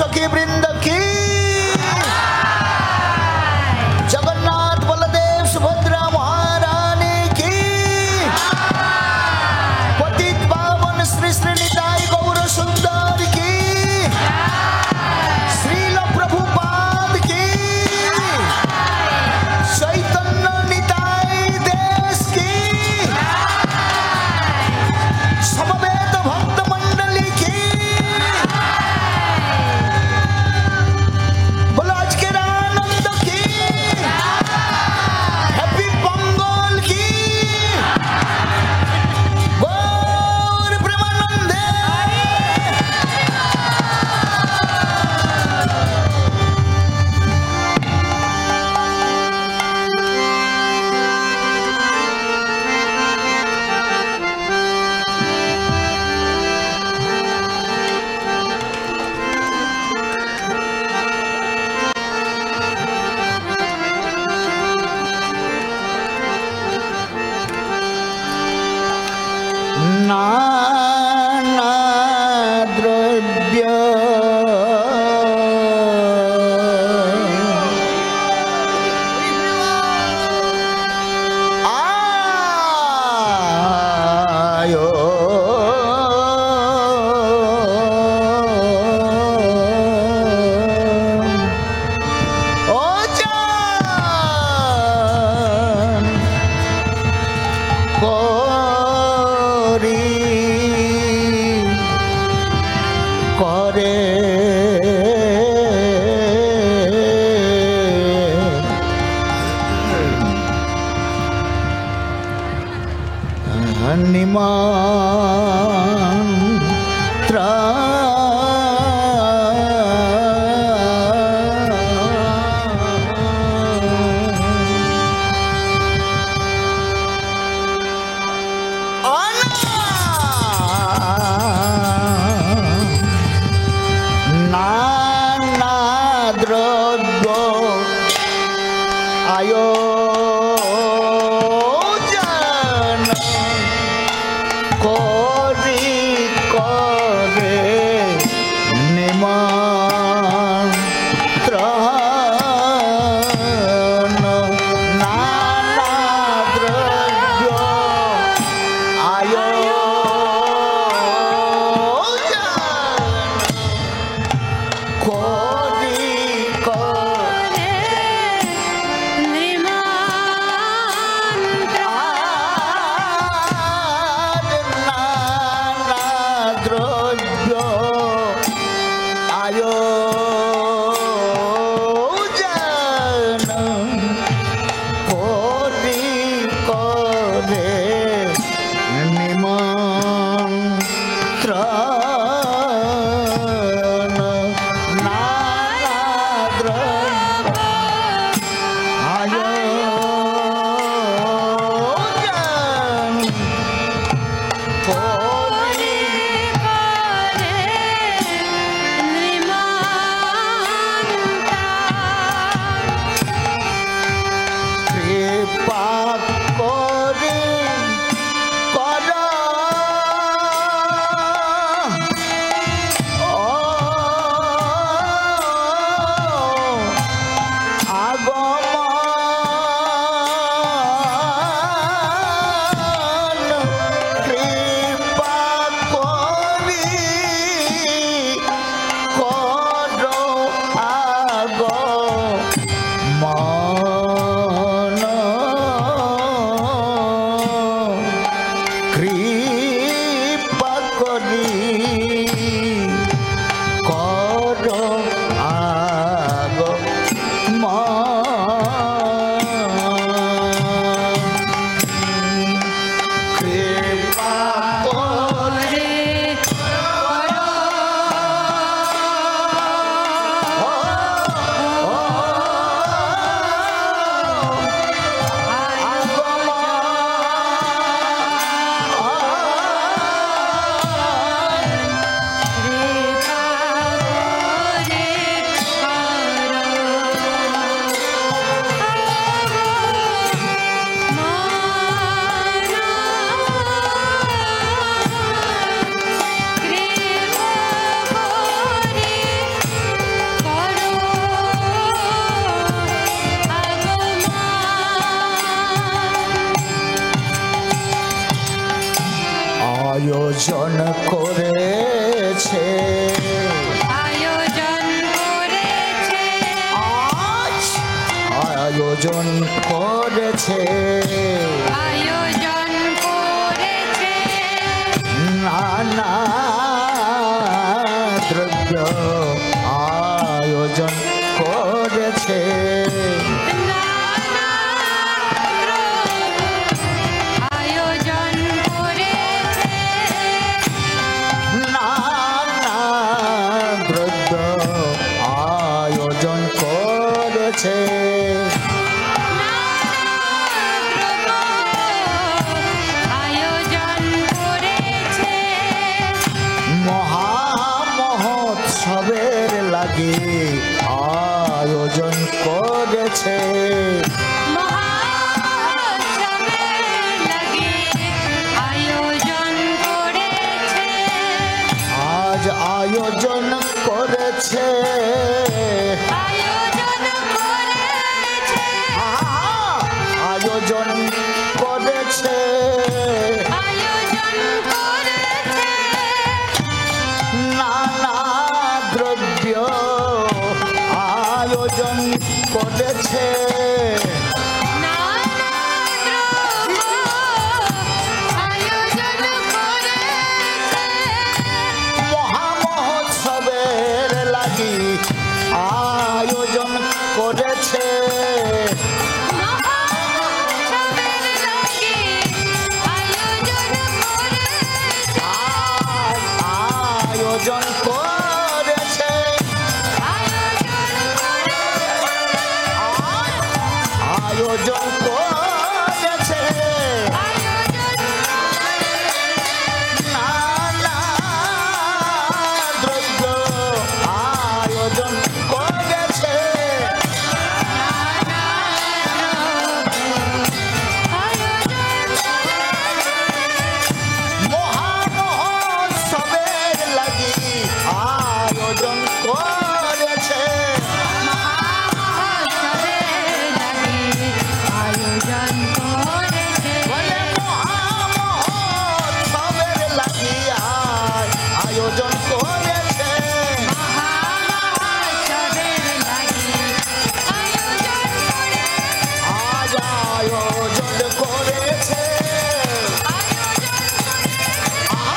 सखी वृंद की, जगन्नाथ बलदेव सुभद्रा महारानी की, पतित पावन श्री श्री निताई गौर सुंदर की, श्रील प्रभुपाद की, चैतन्य निताई देश की, समवेत भक्त मंडली की, बोलो आज के आनंद की, हैप्पी पोंगल की, गौर प्रेमानंदे। नाना द्रव्य आयो ओजन करे निमंत्रण করেছে আয়োজন করেছে আজ আয়োজন করেছে আয়োজন করেছে নানা দ্রব্য আয়োজন করেছে নানা আয়োজন করেছে নানা দ্রব্য আয়োজন করেছে আয়োজন করেছে মহামহোৎসবের লাগে আয়োজন করেছে মহোৎসবের লাগি আয়োজন করেছে আজ আয়োজন করেছে আয়োজন করেছে আয়োজন করেছে আয়োজন করেছে নানা দ্রব্য আয়োজন করেছে নানা দ্রব্য আয়োজন করেছে মহামহোৎসবের লাগি আয়োজন করেছে মহোৎসবের লাগি আয়োজন করেছে আয়োজন করেছে আয়োজন করেছে নানা দ্রব্য আয়োজন করেছে মহামহোৎসবের লাগি আয়োজন করেছে বলে মহামহোৎসবের লাগি আয়োজন করেছে আজ আয়োজন করেছে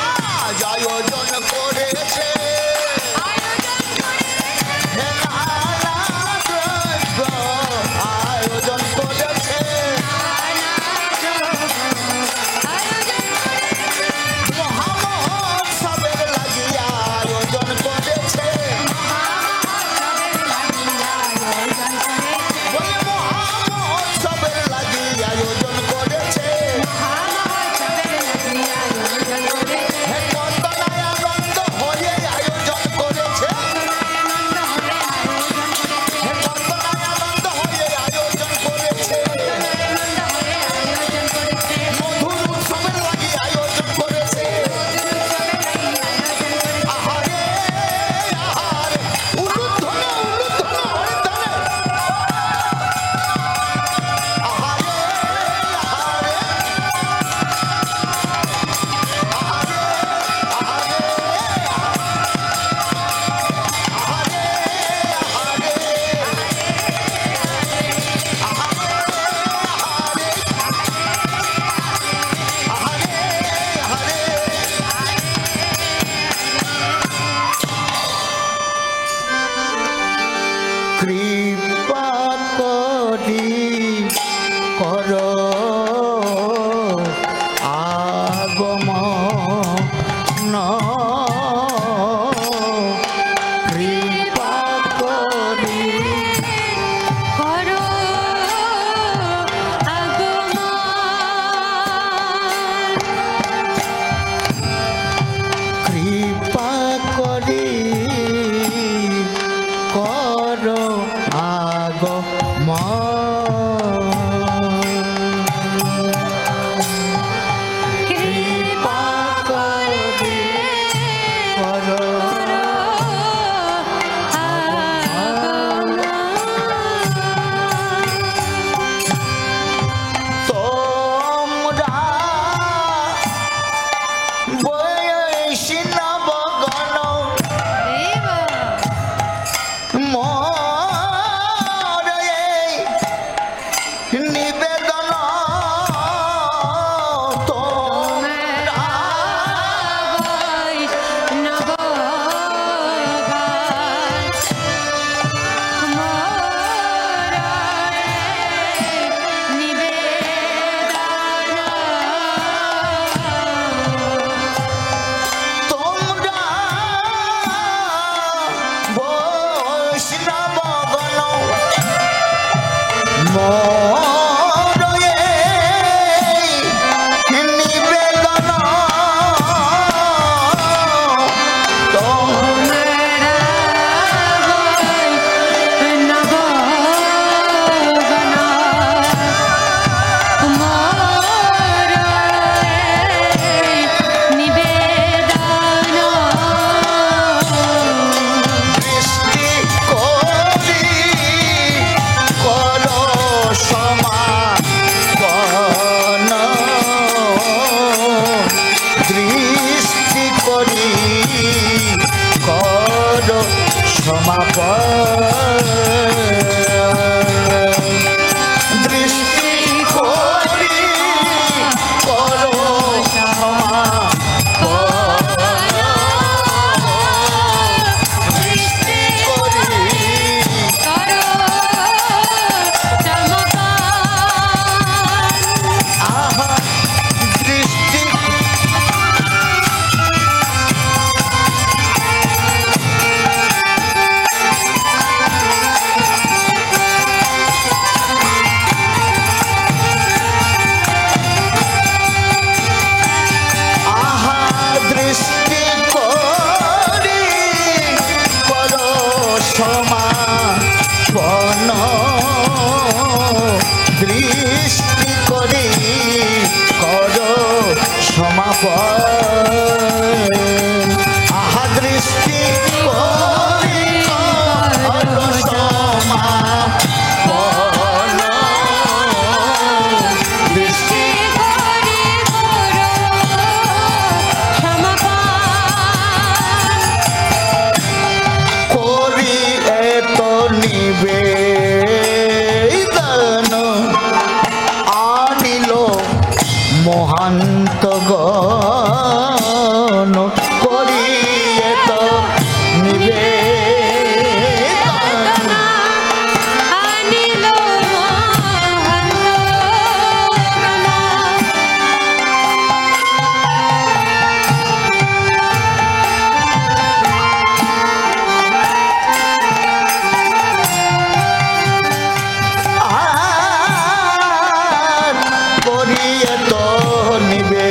আজ আয়োজন করেছে নানা দ্রব্য আয়োজন করেছে মহামহোৎসবের লাগি আয়োজন করেছে বলে মহামহোৎসবের লাগি আয়োজন করেছে হে কন্দনায় আনন্দ হয়ে আয়োজন করেছে হে কন্দনায় আনন্দ হয়ে আয়োজন করেছে মধুর উৎসবের লাগি আয়োজন করেছে আহারে আহারে উলুধ্বনি উলুধ্বনি হরিধ্বনি আহারে আহারে কৃপা করি কর আগমন কৃপা করি করো আগমন কৃপা করি কর সমাপন দৃষ্টি করি করো দৃষ্টি করি আহা দৃষ্টি আহা দৃষ্টি করি করো সমাপন দৃষ্টি করি করো সমাপন আহা দৃষ্টি করি করো সমাপন দৃষ্টি করি এত নিবেদন আনিল মহান্ত গণ করি এত নিবেদন আর করি এত নিবেদন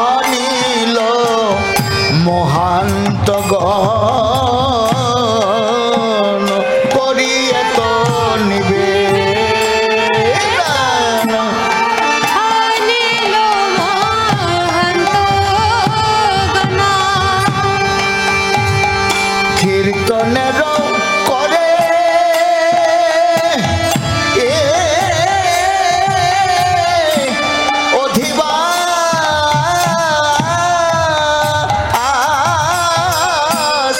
আনিল মহান্ত গণ করি এত নিবেদন কীর্তনের করে এ অধিবাস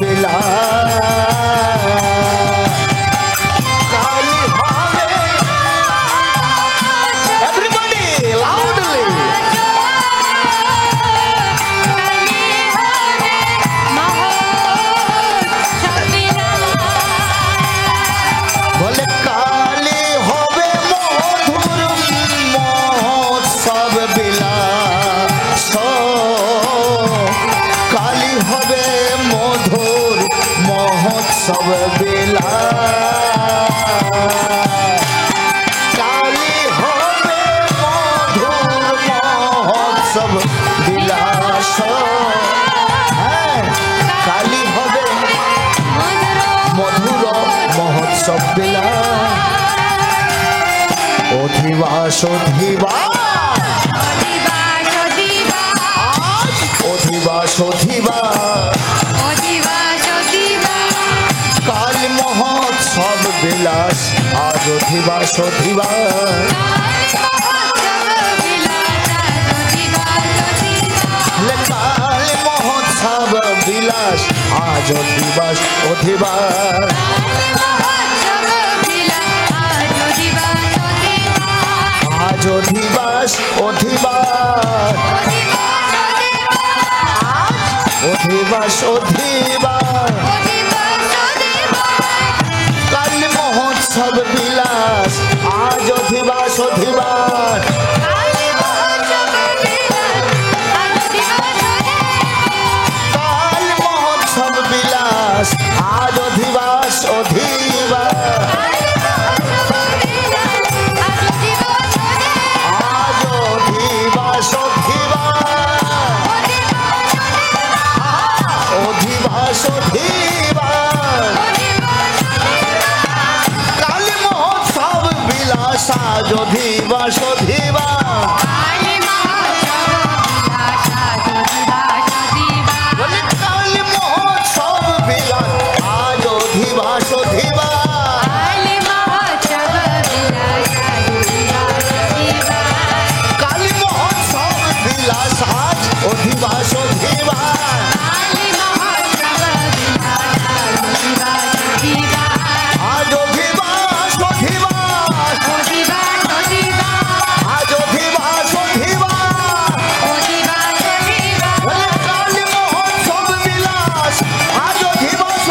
বিলাস কালী হবে everybody loudly বলে কালী হবে মধুর মহোৎসব বিলাস কালী হবে মধুর মহোৎসব বিলাস কালী হবে মধুর মহোৎসব বিলাস হ্যাঁ কালী হবে মধুর মহোৎসব বিলাস অধিবাস অধিবাস কাল মহোৎসব বিলাস আজ অধিবাস কাল মহোৎসব বিলাস আজ অধিবাস আজ অধিবাস কাল মহোৎসব বিলাস আজ অধিবাস কাল মহোৎসব বিলাস আজ অধিবাস আজ অধিবাস কাল মহোৎসব বিলাস আজ অধিবাস কাল মহোৎসব বিলাস আজ অধিবাস কাল মহোৎসব বিলাস আজ অধিবাস আজ অধিবাস আজ অধিবাস কাল মহোৎসব বিলাস আজ অধিবাস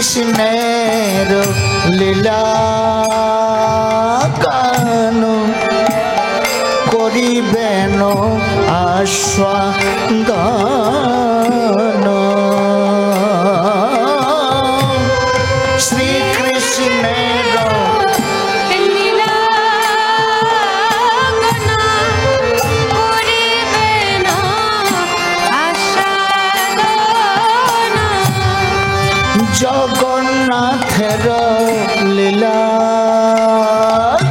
কৃষ্ণের লীলা গান করিবেন আস্বাদন শ্রীকৃষ্ণের লীলা গানা করিবেন আস্বাদন জগন্নাথের লীলা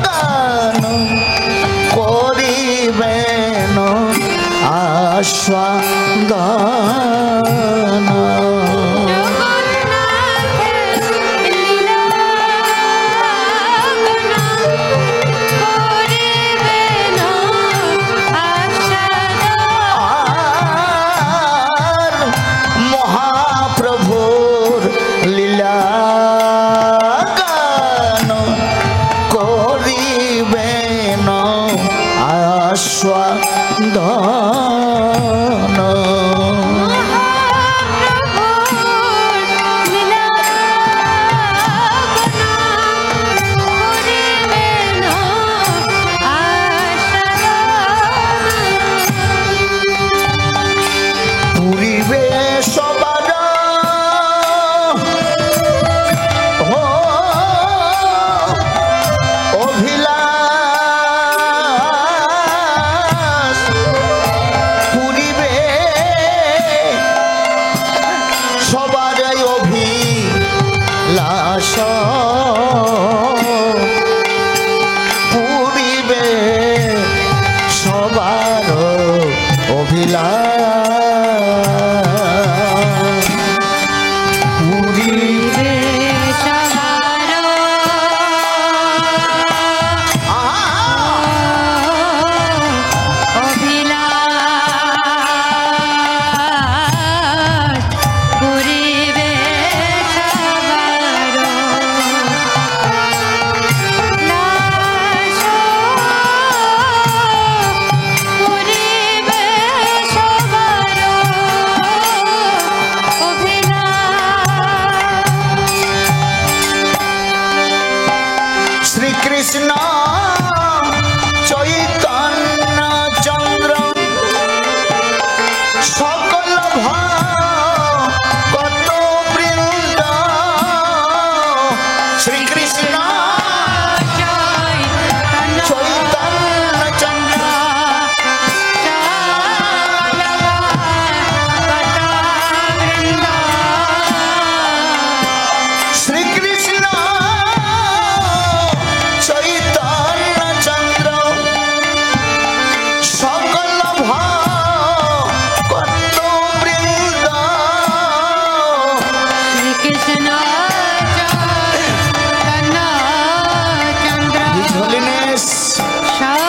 গান করিবেন আস্বাদন জগন্নাথের লীলা গানা করিবেন আস্বাদন আর মহাপ্রভুর লীলা গান করিবেন আস্বাদন মহাপ্রভুর লীলা গানা করিবেন আস্বাদন পুরিবে সবার অভিলাষ পুরিবে সবার অভিলাষ পুরিবে সবার অভিলাষ পুরিবে শ্রীকৃষ্ণ চৈতন্য চন্দ্র সকল ভক্ত বৃন্দ শ্রীকৃষ্ণ চৈতন্য চন্দ্র শ্রীকৃষ্ণ চৈতন্য চন্দ্র সকল ভক্ত বৃন্দ কৃষ্ণ চন্দ্র His Holiness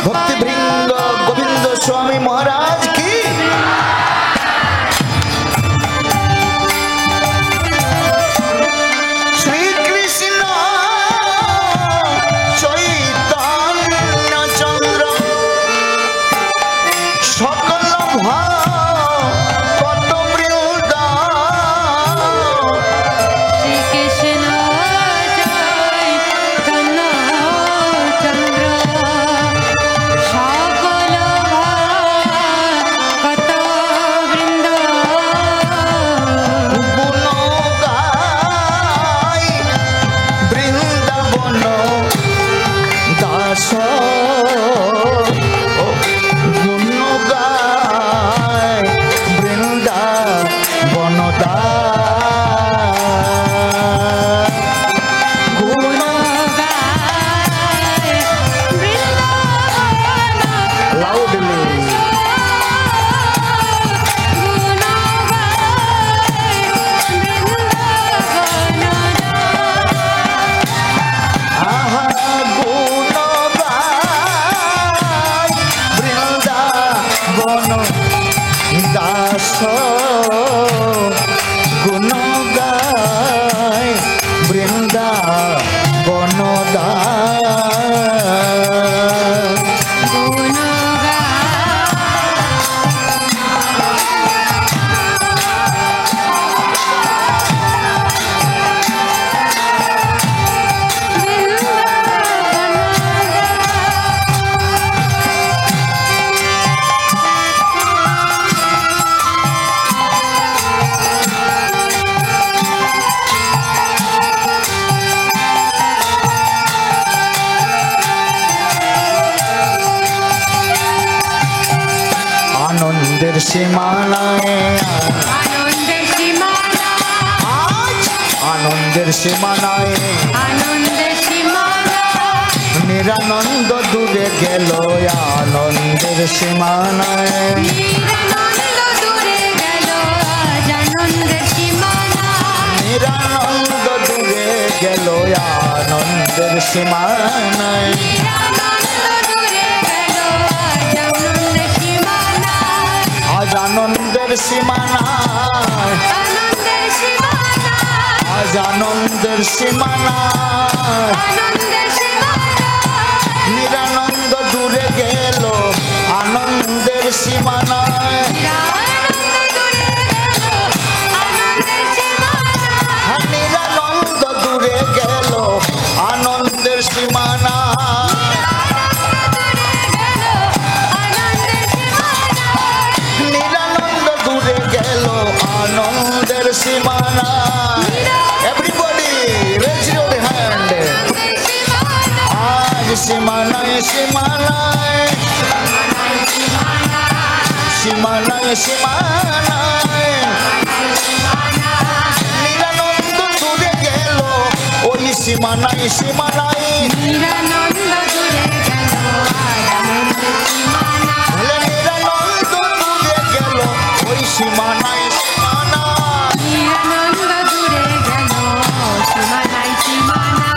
ভক্তিবৃন্দ গোবিন্দ স্বামী মহারাজ কি শ্রীকৃষ্ণ চৈতন্য চন্দ্র সকল ভক্ত বৃন্দ শ্রীকৃষ্ণ চৈতন্য চন্দ্র সকল ভক্ত বৃন্দ গুণ গায় বৃন্দাবন দাস গুণ গায় বৃন্দাবন দাস গুণ গায় বৃন্দাবন লাউডলি গুণ গায় বৃন্দাবন আহা গুণ গায় বৃন্দাবন দাস গুণ গায় বৃন্দাবন দাস গুণ গায় সীমানায় আনন্দের সীমানা আজ আনন্দের সীমানায় আনন্দের সীমানা নিরানন্দ দূরে গেল আনন্দের সীমানায় নিরানন্দ দূরে গেল আজ আনন্দের সীমানা নিরানন্দ দূরে গেল আনন্দের সীমানায় নিরানন্দ দূরে গেল আজ আনন্দের সীমানা আজ আনন্দের সীমানায় আনন্দের সীমানা আজ আনন্দের সীমানায় আনন্দের সীমানা নিরানন্দ দূরে গেল আনন্দের সীমানায় নিরানন্দ দূরে গেল আনন্দের সীমানা নিরানন্দ দূরে গেল আনন্দের সীমানায় নিরানন্দ দূরে গেল আনন্দের সীমানায় এভরিবডি রেজ ইউর হ্যান্ড আজ সীমানায় সীমানায় সীমানায় সীমানায় নিরানন্দ দূরে গেল ওই সীমানায় সীমানায় নিরানন্দ দূরে গেল আনন্দের সীমানা বলে নিরানন্দ দূরে গেল ওই সীমানায় সীমানায় নিরানন্দ দূরে গেল সীমানায় সীমানা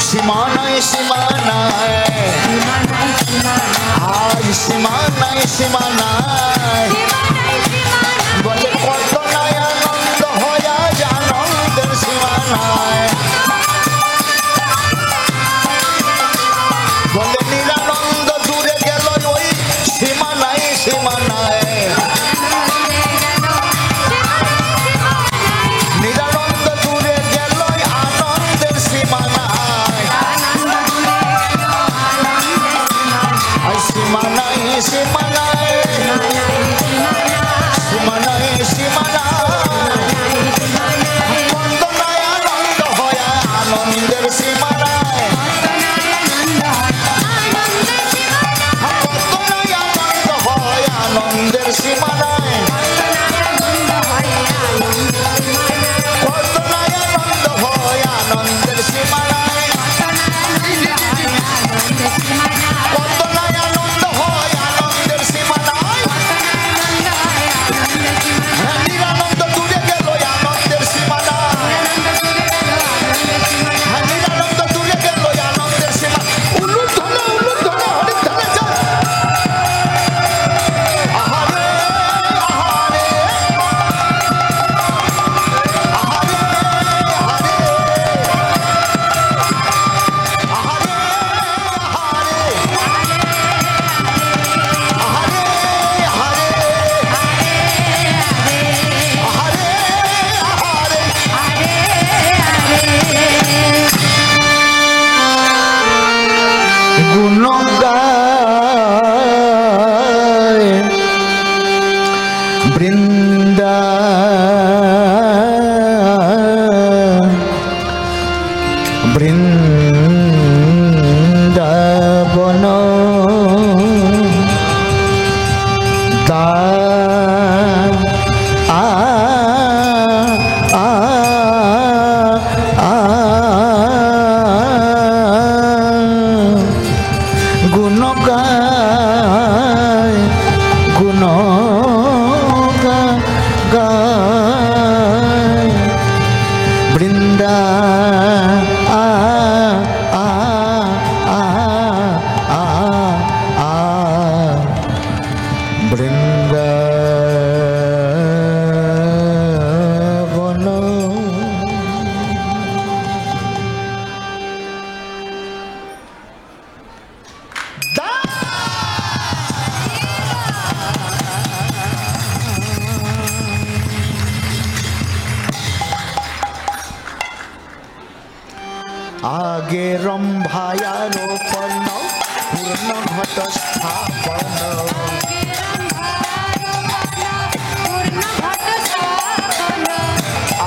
সীমানায় সীমানায় সীমানায় সীমানা আজ সীমানায় সীমানায় বলে কত নয় আনন্দ হয় আজ আনন্দের সীমানায় বলে নিরানন্দ দূরে গেল ওই সীমানায় সীমানায় নিরানন্দ দূরে গেল আনন্দের সীমানায় আর সীমানায় সীমানায় সীমানায় সীমানায় কত নয় আনন্দ হয় আনন্দের সীমানায় কত নয় আনন্দ হয় আনন্দের সীমানায় কত নয় আনন্দ হয় আনন্দের সীমানায় কত নয় আনন্দ হয় আনন্দের সীমানায় নিরানন্দ দূরে গেল আনন্দের সীমানায় নিরানন্দ দূরে গেল আনন্দের সীমা উলুধ্বনি হরি ধ্বনি জয় আহারে আহারে আহারে আহারে গুণ গায় বৃন্দা বৃন্দাবন দা আ আ আ গুণ গায় গুণ গায় বৃন্দা আ আ আ আ আ বৃন্দাবন আগে রম্ভায়ারোপণ পূর্ণ ঘট স্থাপন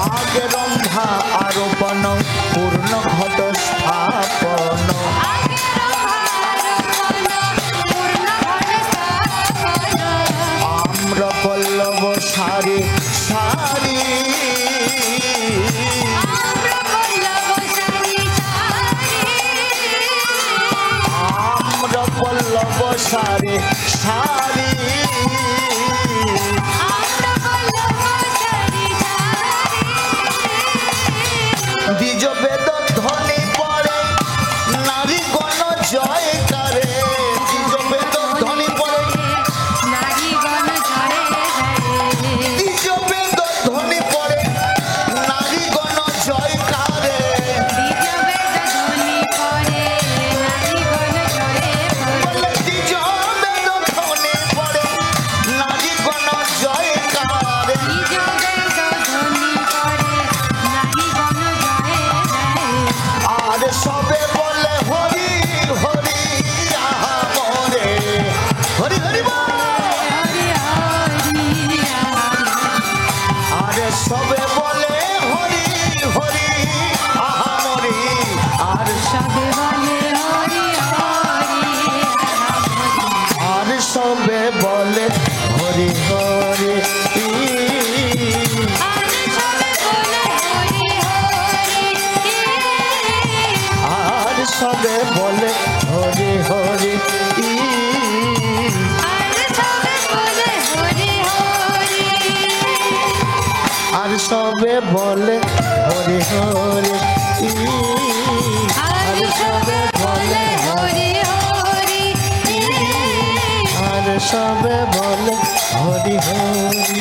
আগে রম্ভা আরোপণ পূর্ণ ঘট স্থাপন আম্রফল সারে সারি আমরা বলবো সারি দ্বিজ বেদ ধ্বনি পড়ে নারী গণ জয় করে দ্বিজ বেদ ধ্বনি পড়ে নারী গণ জয় জয় দ্বিজ বেদ ধ্বনি পড়ে নারী গণ জয় করে দ্বিজ বেদ ধ্বনি পড়ে নারী গণ জয় বলে দ্বিজ বেদ ধ্বনি পড়ে নারী গণ জয় করে দ্বিজ বেদ ধ্বনি পড়ে নারী গণ জয় জয় আর সবে বলে হরি হরি আহা মরে হরি হরি বল। হরি হরি আর সবে বলে হরি হরি আহা মরি আর সবে বলে হরি হরি আর সবে বলে হরি হরি আর সবে বলে হরি হরি আর সবে বলে হরি হরি আর সবে বলে হরি হরি আর সবে বলে হরি হরি আর সবে বলে হরি হরি আর সবে বলে হরি হরি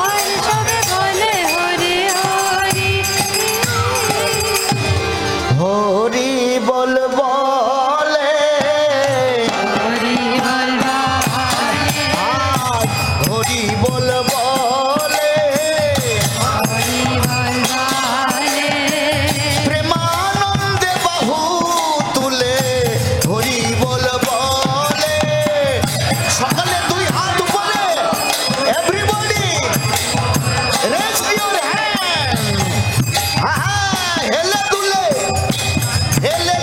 আর সবে বলে হরি হরি বল বলে হরি বলবা আজ হরি বল বলে হরি বলবা প্রেমানন্দে বাহু তুলে হরি বল বলে সকালে দুই হাত উপরে এভরিবডি রেজ ইওর হ্যান্ড হেলে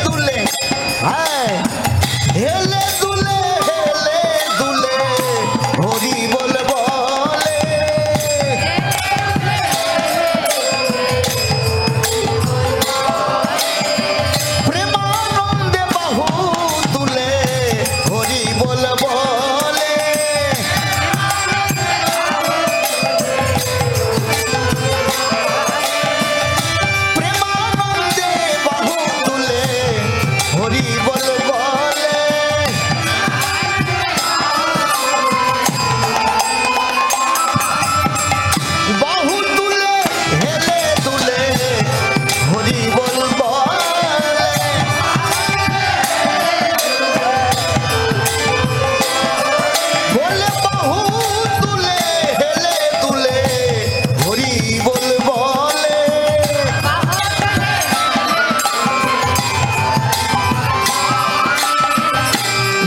দুলে হ্যাঁ হেলে দুলে হরি বল বলে প্রেমানন্দে বাহু তুলে হরি বল বলে প্রেমানন্দে বাহু তুলে হরি বল বলে বাহু তুলে হেলে তুলে হরি বল বলে বলে বাহু তুলে হেলে তুলে হরি বল বলে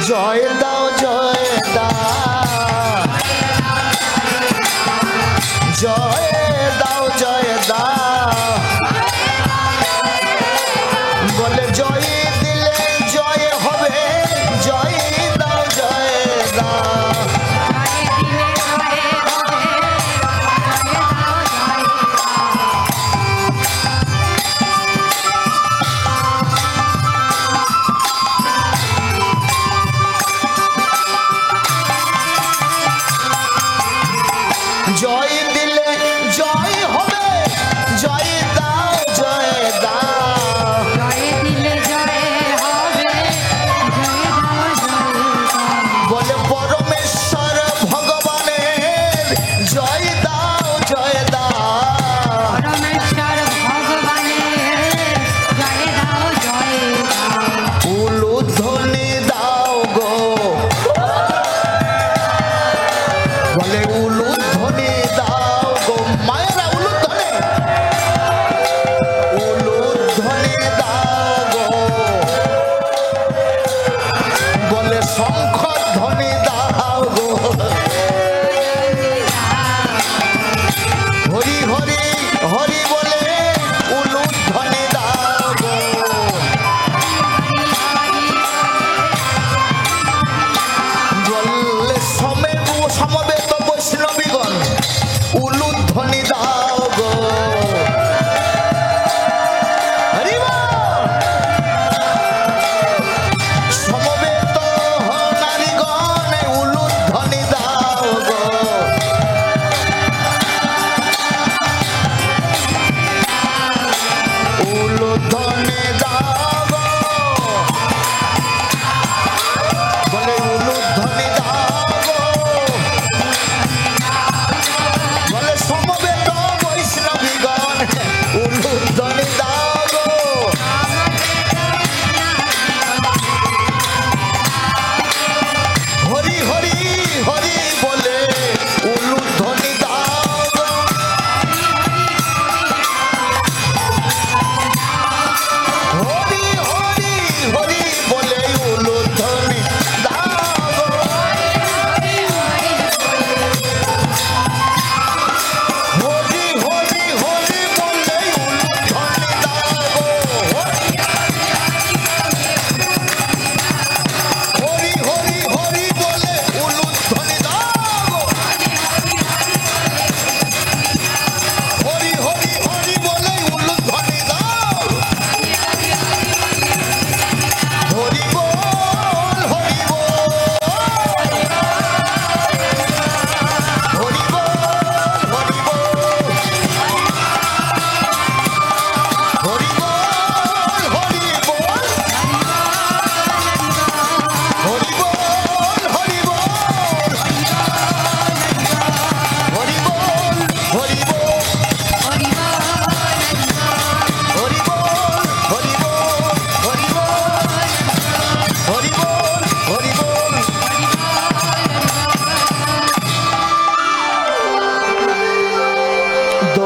জয় দাও জয় দাও জয় দাও জয় দাও বলে জয় দিলে জয় হবে জয় দাও জয় দাও জয় দিলে জয় হবে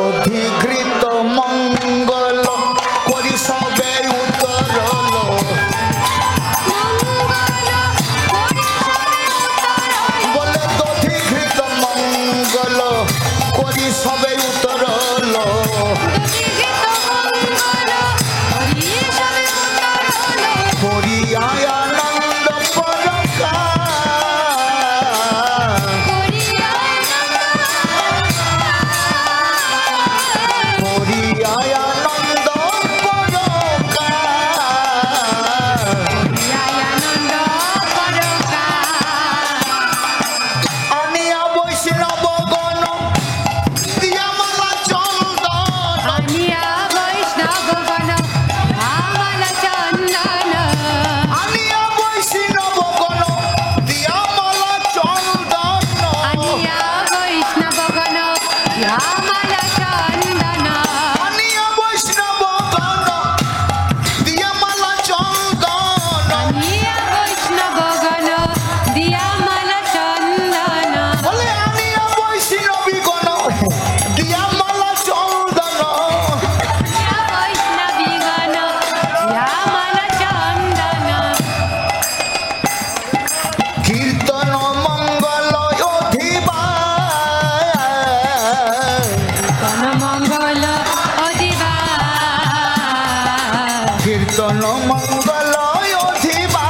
অধিকৃত মঙ্গল করি সবে উতরল বলে অধিকৃত মঙ্গল করি সবে উতরল করিয়ায় আনন্দ পরকা করিয়ায় আনন্দ পরকা আনিয়া বৈষ্ণব গণ দিয়া মালা চন্দন আনিয়া বৈষ্ণব গণ দিয়া মালা চন্দন আনিয়া বৈষ্ণব গণ দিয়া মালা চন্দন বলে আনিয়া বৈষ্ণবী গণ দিয়া মালা চন্দন কীর্তন মঙ্গল অধিবা কীর্তন মঙ্গল অধিবা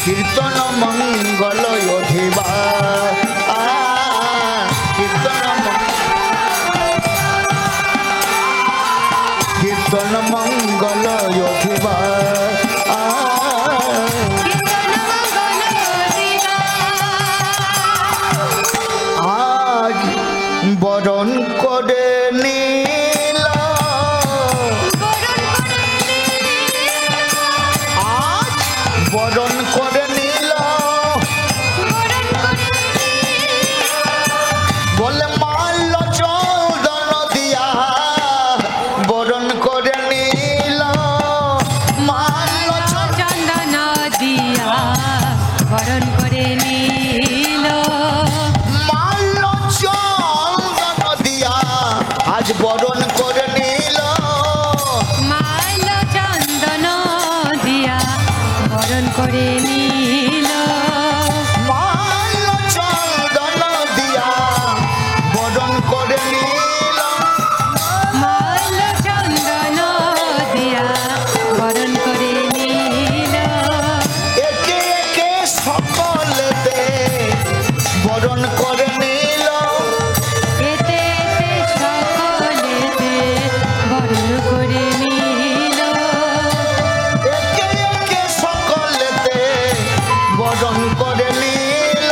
কীর্তন মঙ্গল অধিবা কীর্তন মঙ্গল অধিবা আজ বরণ করে নীল আজ বরণ করে নীল বলে মাল্য চন্দন দিয়া বরণ করে নীল মাল্য চন্দন দিয়া বরণ করে নীল মাল্য চন্দন দিয়া আজ বরণ করে নীল মাল চন্দন দিয়া বরণ করে নীল মাল্য চন্দন দিয়া বরণ করে নীল মাল চন্দন দিয়া বরণ করে নীল একে একে সকলেতে বরণ করে নীল এতে সকলেতে বরণ করে নীল একে একে সকলেতে বরণ করে নীল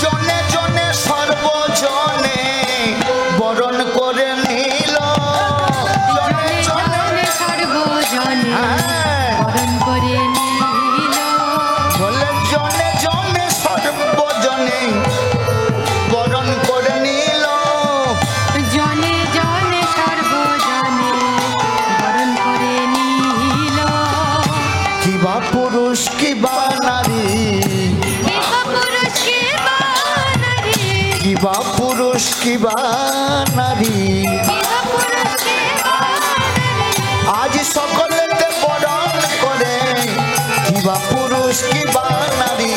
জনে জনে সর্বজনে বরণ করে নীল জনে জনে হ্যাঁ বলে জনে জনে সর্বজনে বরণ করে নীল কিবা পুরুষ কিবা নারী কিবা পুরুষ কিবা নারী আজ সকলেতে বরণ করে কিবা পুরুষ কিবা নারী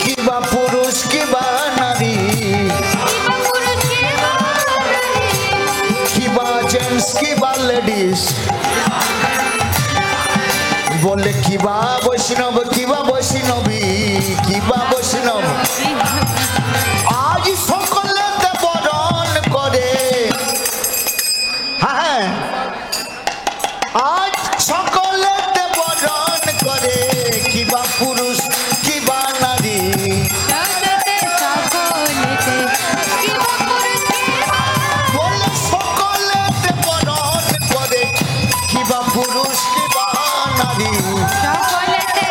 কিবা পুরুষ কিবা নারী কিবা জেন্টস কিবা লেডিস বলে কিবা বৈষ্ণব কিবা বৈষ্ণবী কিবা বৈষ্ণব আজ সকলেতে বরণ করে হ্যাঁ আজ সকলেতে বরণ করে কিবা পুরুষ কিবা নারী বলে সকলেতে বরণ করে কিবা পুরুষ কিবা নারী সকলেতে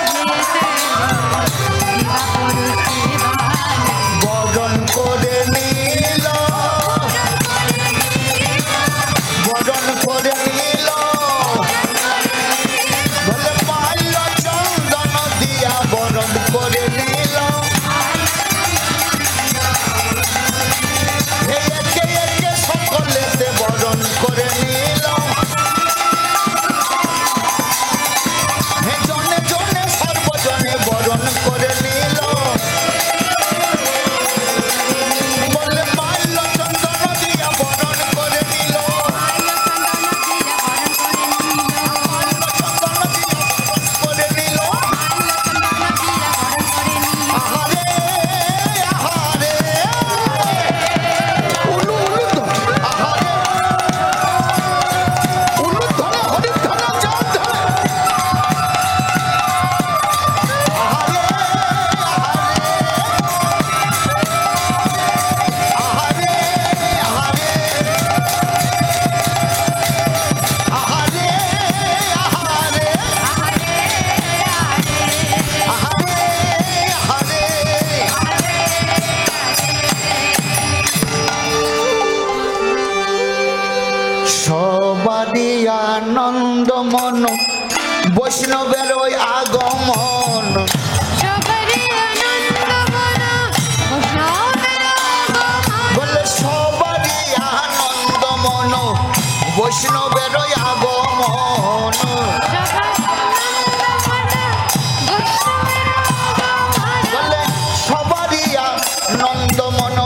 আনন্দ মন বৈষ্ণবের ওই আগমন সবারই আনন্দ মন বৈষ্ণবের আগমন বলে সবারই আনন্দ মন বৈষ্ণবের ওই আগমন বলে সবারই আনন্দ মন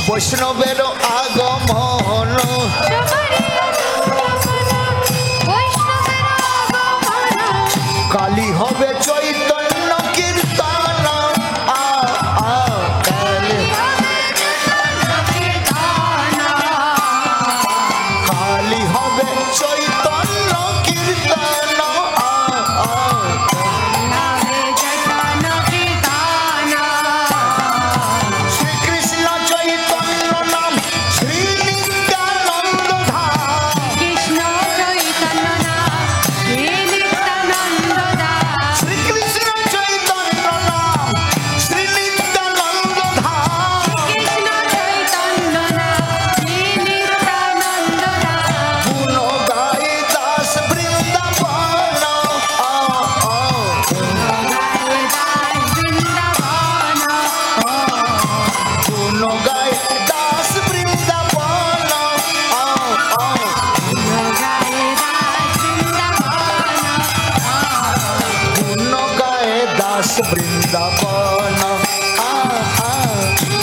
বৈষ্ণবের আগমন কালী হবে চৈতন্য কীর্তন কালী কালী হবে চৈতন্য কীর্তন শ্রীকৃষ্ণ চৈতন্য নাম শ্রী নিত্যানন্দ ধাম শ্রীকৃষ্ণ চৈতন্য নাম শ্রী নিত্যানন্দ ধাম গুণ গাই দাস বৃন্দাবন গুণ গাই দাস বৃন্দাবন গুণ গায় দাস বৃন্দাবন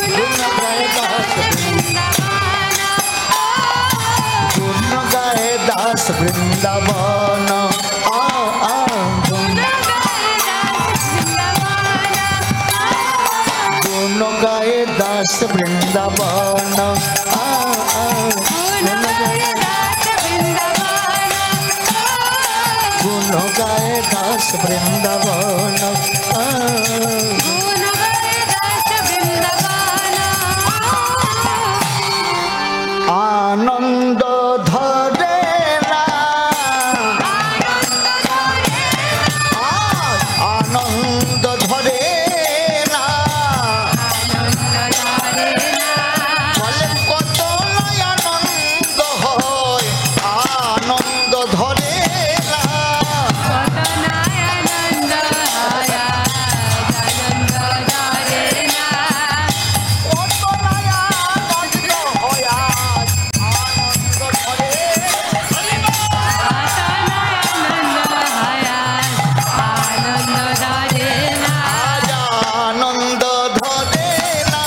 গুণ গায় দাস গুণ গায় দাস বৃন্দাবন গুণ গায় দাস বৃন্দাবন গুণ গায় দাস বৃন্দাবন আনন্দ ধরে না আনন্দ ধরে না বলে কত নয় আনন্দ হয় আনন্দ ধরে না কত নয় আনন্দ হয় আনন্দ ধরে আজ আনন্দ ধরে না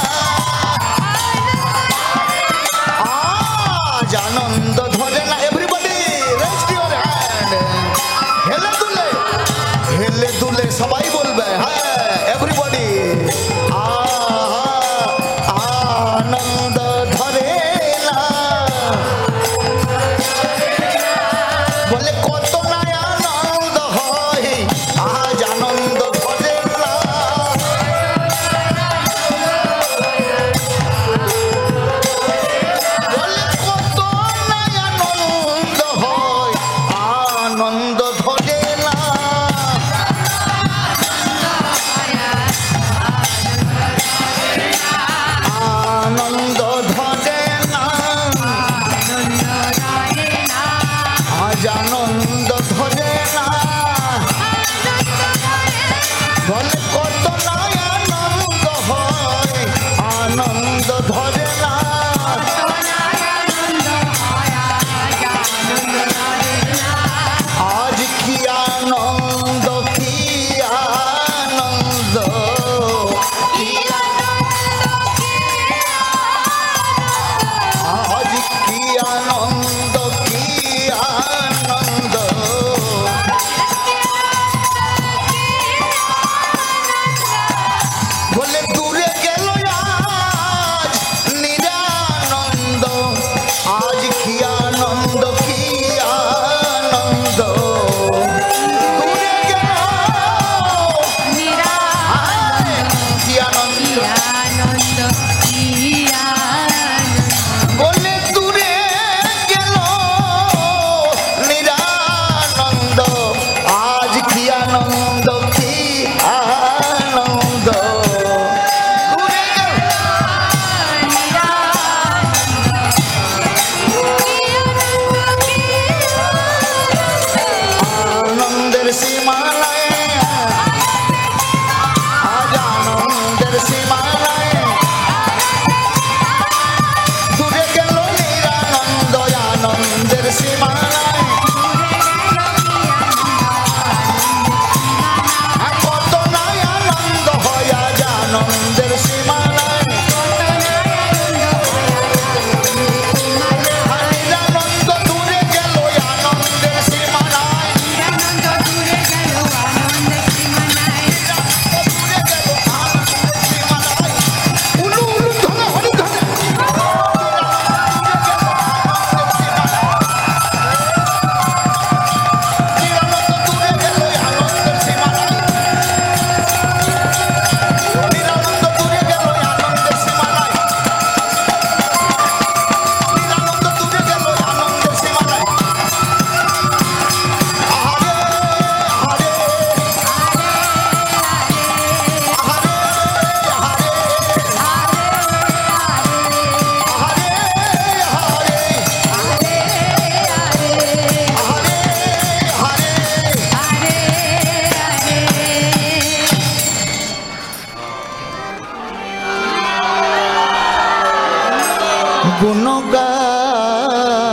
গুণ গায়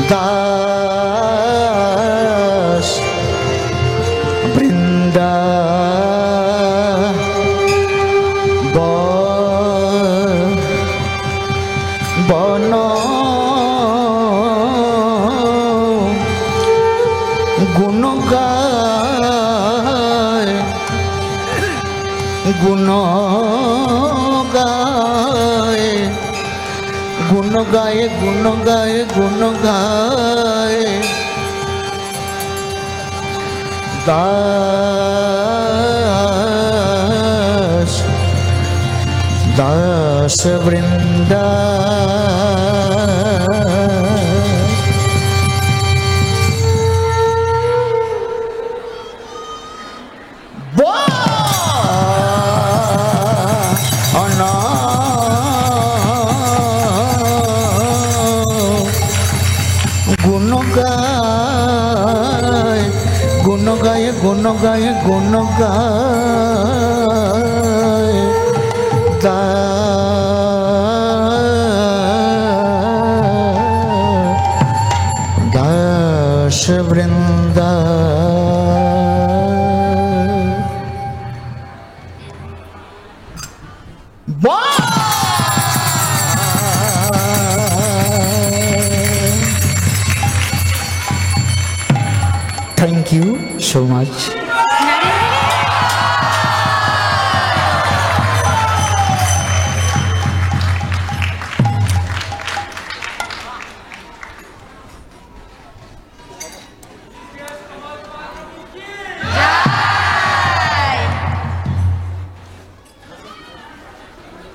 দাস বৃন্দা বন গুণ গায় গুণ গায় গুণ গায় গুণ গায় গুণ গায় দাস দাস বৃন্দা গুণ গায় গুণ গায় গুণ গায় গুণ গায় Das Brinda Thank you so much.